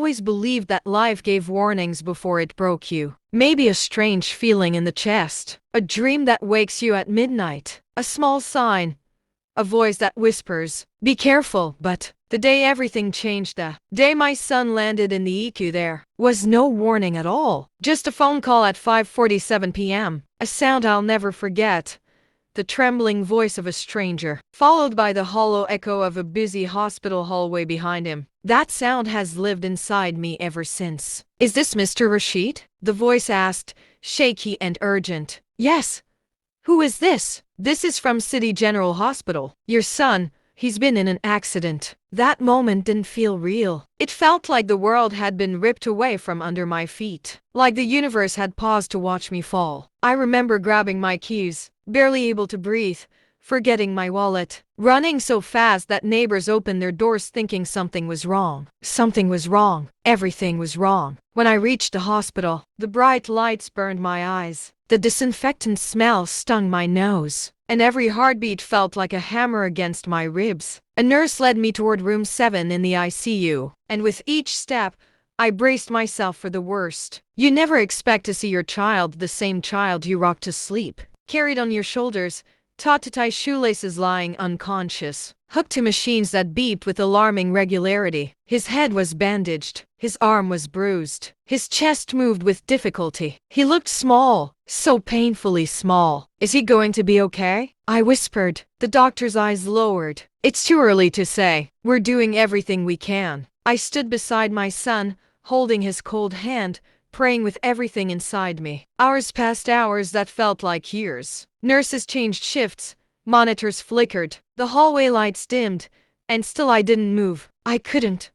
always believed that life gave warnings before it broke you. Maybe a strange feeling in the chest, a dream that wakes you at midnight, a small sign, a voice that whispers, "Be careful," but the day everything changed, the day my son landed in the EQ, there was no warning at all. Just a phone call at 5:47 p.m., a sound I'll never forget. The trembling voice of a stranger, followed by the hollow echo of a busy hospital hallway behind him. That sound has lived inside me ever since. "Is this Mr. Rashid?" the voice asked, shaky and urgent. "Yes." "Who is this?" "This is from City General Hospital. Your son, he's been in an accident." That moment didn't feel real. It felt like the world had been ripped away from under my feet, like the universe had paused to watch me fall. I remember grabbing my keys, barely able to breathe, forgetting my wallet, running so fast that neighbors opened their doors thinking something was wrong. Something was wrong. Everything was wrong. When I reached the hospital, the bright lights burned my eyes. The disinfectant smell stung my nose, and every heartbeat felt like a hammer against my ribs. A nurse led me toward room 7 in the ICU, and with each step, I braced myself for the worst. You never expect to see your child, the same child you rocked to sleep, carried on your shoulders, taught to tie shoelaces lying unconscious, hooked to machines that beeped with alarming regularity. His head was bandaged, his arm was bruised, his chest moved with difficulty. He looked small, so painfully small. "Is he going to be okay?" I whispered. The doctor's eyes lowered. "It's too early to say. We're doing everything we can." I stood beside my son, holding his cold hand, praying with everything inside me. Hours passed, hours that felt like years. Nurses changed shifts, monitors flickered, the hallway lights dimmed, and still I didn't move. I couldn't.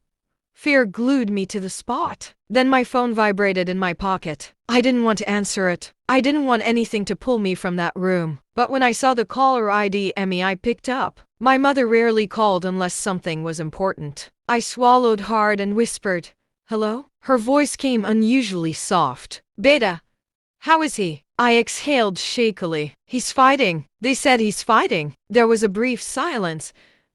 Fear glued me to the spot. Then my phone vibrated in my pocket. I didn't want to answer it. I didn't want anything to pull me from that room. But when I saw the caller ID Emmy, I picked up. My mother rarely called unless something was important. I swallowed hard and whispered, "Hello?" Her voice came unusually soft. "Beta, how is he?" I exhaled shakily. "He's fighting. They said he's fighting." There was a brief silence,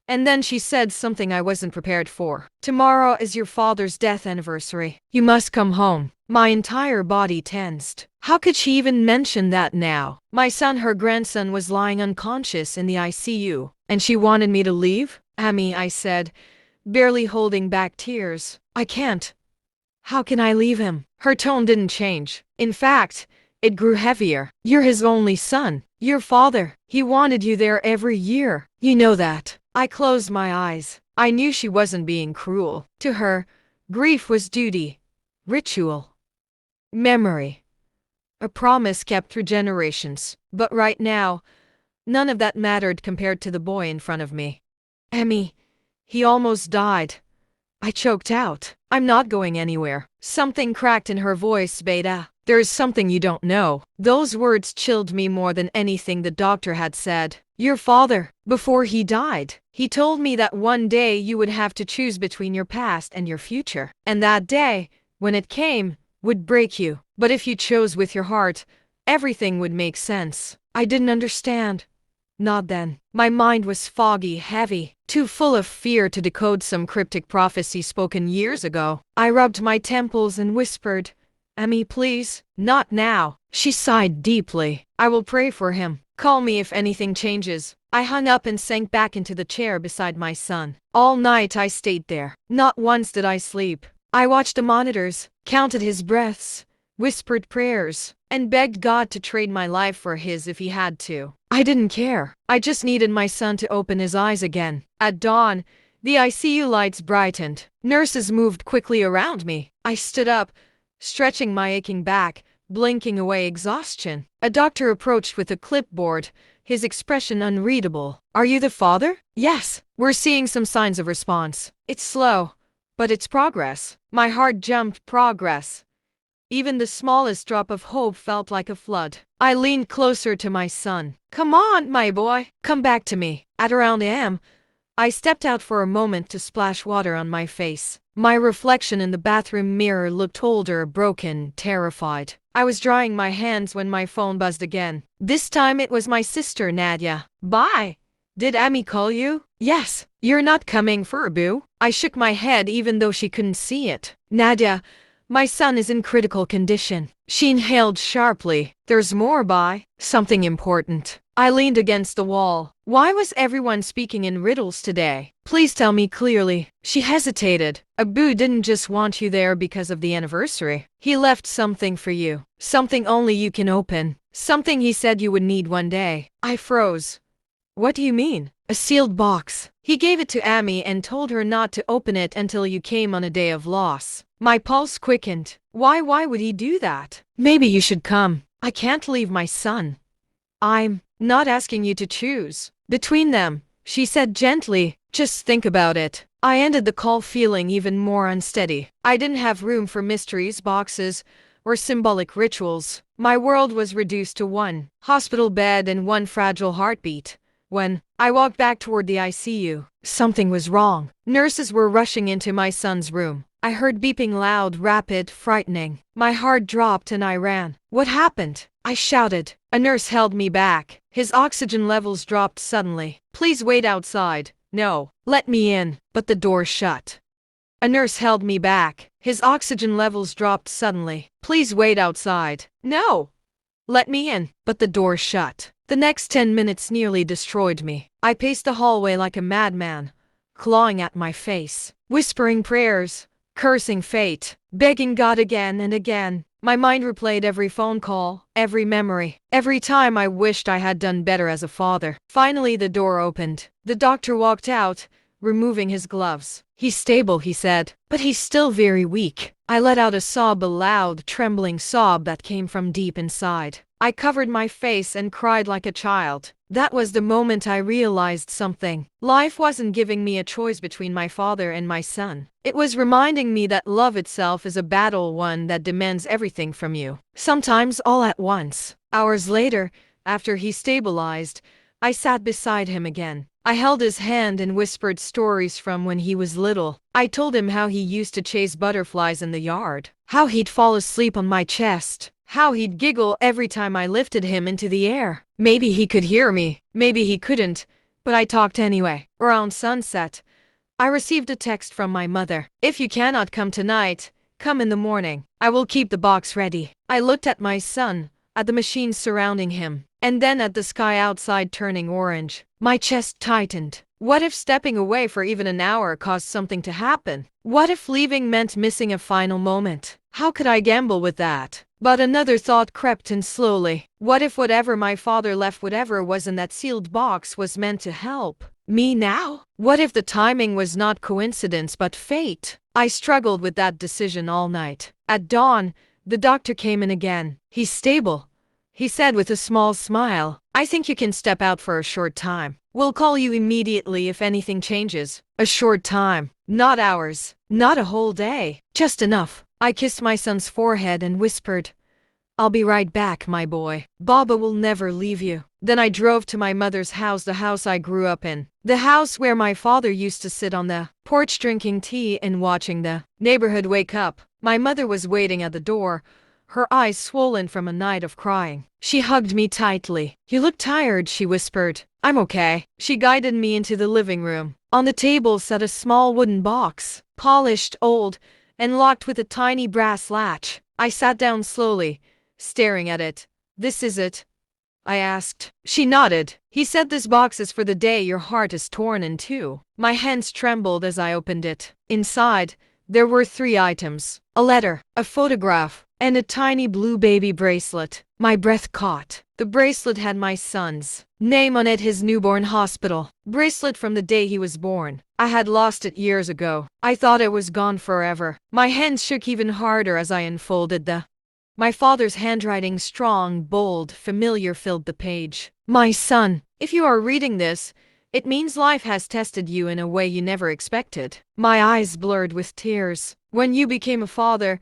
and then she said something I wasn't prepared for. "Tomorrow is your father's death anniversary. You must come home." My entire body tensed. How could she even mention that now? My son, her grandson, was lying unconscious in the ICU, and she wanted me to leave? "Emmy," I said, barely holding back tears, "I can't. How can I leave him?" Her tone didn't change. In fact, it grew heavier. "You're his only son. Your father, he wanted you there every year. You know that." I closed my eyes. I knew she wasn't being cruel. To her, grief was duty, ritual, memory, a promise kept through generations. But right now, none of that mattered compared to the boy in front of me. "Emmy, he almost died." I choked out. "I'm not going anywhere." Something cracked in her voice. "Beta, there is something you don't know." Those words chilled me more than anything the doctor had said. "Your father, before he died, he told me that one day you would have to choose between your past and your future. And that day, when it came, would break you. But if you chose with your heart, everything would make sense." I didn't understand. Not then. My mind was foggy, heavy, too full of fear to decode some cryptic prophecy spoken years ago. I rubbed my temples and whispered, "Emmy, please, not now." She sighed deeply. "I will pray for him. Call me if anything changes." I hung up and sank back into the chair beside my son. All night I stayed there. Not once did I sleep. I watched the monitors, counted his breaths, whispered prayers, and begged God to trade my life for his if he had to. I didn't care. I just needed my son to open his eyes again. At dawn, the ICU lights brightened. Nurses moved quickly around me. I stood up, stretching my aching back, blinking away exhaustion. A doctor approached with a clipboard, his expression unreadable. "Are you the father?" "Yes. We're seeing some signs of response. It's slow, but it's progress." My heart jumped. Progress. Even the smallest drop of hope felt like a flood. I leaned closer to my son. "Come on, my boy. Come back to me." At around a.m., I stepped out for a moment to splash water on my face. My reflection in the bathroom mirror looked older, broken, terrified. I was drying my hands when my phone buzzed again. This time it was my sister, Nadia. "Bye," Did Amy call you? Yes. You're not coming for Abu? I shook my head even though she couldn't see it. Nadia, my son is in critical condition. She inhaled sharply. There's more, Bai. Something important. I leaned against the wall. Why was everyone speaking in riddles today? Please tell me clearly. She hesitated. Abu didn't just want you there because of the anniversary. He left something for you. Something only you can open. Something he said you would need one day. I froze. What do you mean? A sealed box. He gave it to Amy and told her not to open it until you came on a day of loss. My pulse quickened. Why would he do that? Maybe you should come. I can't leave my son. I'm not asking you to choose between them, she said gently. Just think about it. I ended the call feeling even more unsteady. I didn't have room for mysteries, boxes, or symbolic rituals. My world was reduced to one hospital bed and one fragile heartbeat. When I walked back toward the ICU, something was wrong. Nurses were rushing into my son's room. I heard beeping loud, rapid, frightening. My heart dropped and I ran. What happened? I shouted. A nurse held me back. His oxygen levels dropped suddenly. Please wait outside. No. Let me in. But the door shut. A nurse held me back. His oxygen levels dropped suddenly. Please wait outside. No. Let me in. But the door shut. The next 10 minutes nearly destroyed me. I paced the hallway like a madman, clawing at my face, whispering prayers, cursing fate, begging God again and again. My mind replayed every phone call, every memory, every time I wished I had done better as a father. Finally, the door opened. The doctor walked out, removing his gloves. He's stable, he said, but he's still very weak. I let out a sob, a loud, trembling sob that came from deep inside. I covered my face and cried like a child. That was the moment I realized something. Life wasn't giving me a choice between my father and my son. It was reminding me that love itself is a battle, one that demands everything from you. Sometimes all at once. Hours later, after he stabilized, I sat beside him again. I held his hand and whispered stories from when he was little. I told him how he used to chase butterflies in the yard, how he'd fall asleep on my chest, how he'd giggle every time I lifted him into the air. Maybe he could hear me, maybe he couldn't, but I talked anyway. Around sunset, I received a text from my mother. If you cannot come tonight, come in the morning. I will keep the box ready. I looked at my son, at the machines surrounding him, and then at the sky outside turning orange. My chest tightened. What if stepping away for even an hour caused something to happen? What if leaving meant missing a final moment? How could I gamble with that? But another thought crept in slowly. What if whatever my father left, whatever was in that sealed box, was meant to help me now? What if the timing was not coincidence but fate? I struggled with that decision all night. At dawn, the doctor came in again. He's stable, he said with a small smile. I think you can step out for a short time. We'll call you immediately if anything changes. A short time, not hours, not a whole day, just enough. I kissed my son's forehead and whispered, I'll be right back, my boy. Baba will never leave you. Then I drove to my mother's house, the house I grew up in. The house where my father used to sit on the porch drinking tea and watching the neighborhood wake up. My mother was waiting at the door, her eyes swollen from a night of crying. She hugged me tightly. You look tired, she whispered. I'm okay. She guided me into the living room. On the table sat a small wooden box, polished, old, and locked with a tiny brass latch. I sat down slowly, staring at it. This is it? I asked. She nodded. He said this box is for the day your heart is torn in two. My hands trembled as I opened it. Inside, there were 3 items. A letter, a photograph, and a tiny blue baby bracelet. My breath caught. The bracelet had my son's name on it, his newborn hospital bracelet from the day he was born. I had lost it years ago. I thought it was gone forever. My hands shook even harder as I unfolded my father's handwriting, strong, bold, familiar, filled the page. My son, if you are reading this, it means life has tested you in a way you never expected. My eyes blurred with tears. When you became a father,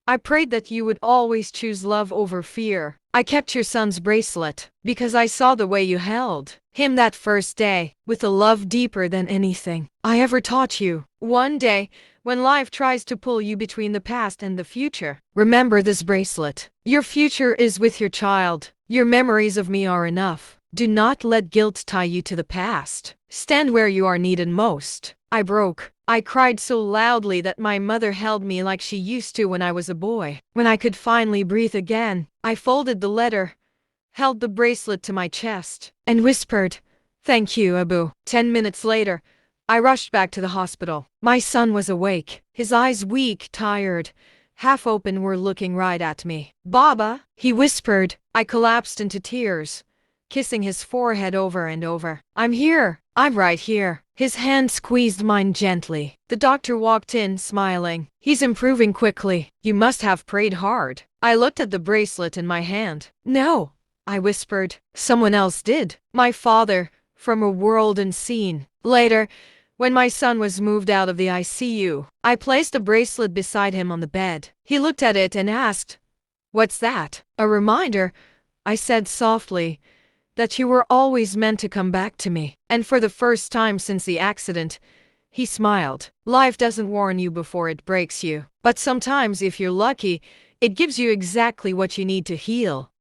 I prayed that you would always choose love over fear. I kept your son's bracelet because I saw the way you held him that first day, with a love deeper than anything I ever taught you. One day, when life tries to pull you between the past and the future, remember this bracelet. Your future is with your child. Your memories of me are enough. Do not let guilt tie you to the past. Stand where you are needed most. I broke. I cried so loudly that my mother held me like she used to when I was a boy. When I could finally breathe again, I folded the letter, held the bracelet to my chest, and whispered, "Thank you, Abu." 10 minutes later, I rushed back to the hospital. My son was awake, his eyes weak, tired, half open, were looking right at me. "Baba," he whispered. I collapsed into tears, kissing his forehead over and over. "I'm here. I'm right here." His hand squeezed mine gently. The doctor walked in, smiling. "He's improving quickly. You must have prayed hard." I looked at the bracelet in my hand. "No," I whispered. "Someone else did. My father, from a world unseen." Later, when my son was moved out of the ICU, I placed a bracelet beside him on the bed. He looked at it and asked, "What's that?" "A reminder," I said softly, "that you were always meant to come back to me." And for the first time since the accident, he smiled. Life doesn't warn you before it breaks you. But sometimes, if you're lucky, it gives you exactly what you need to heal.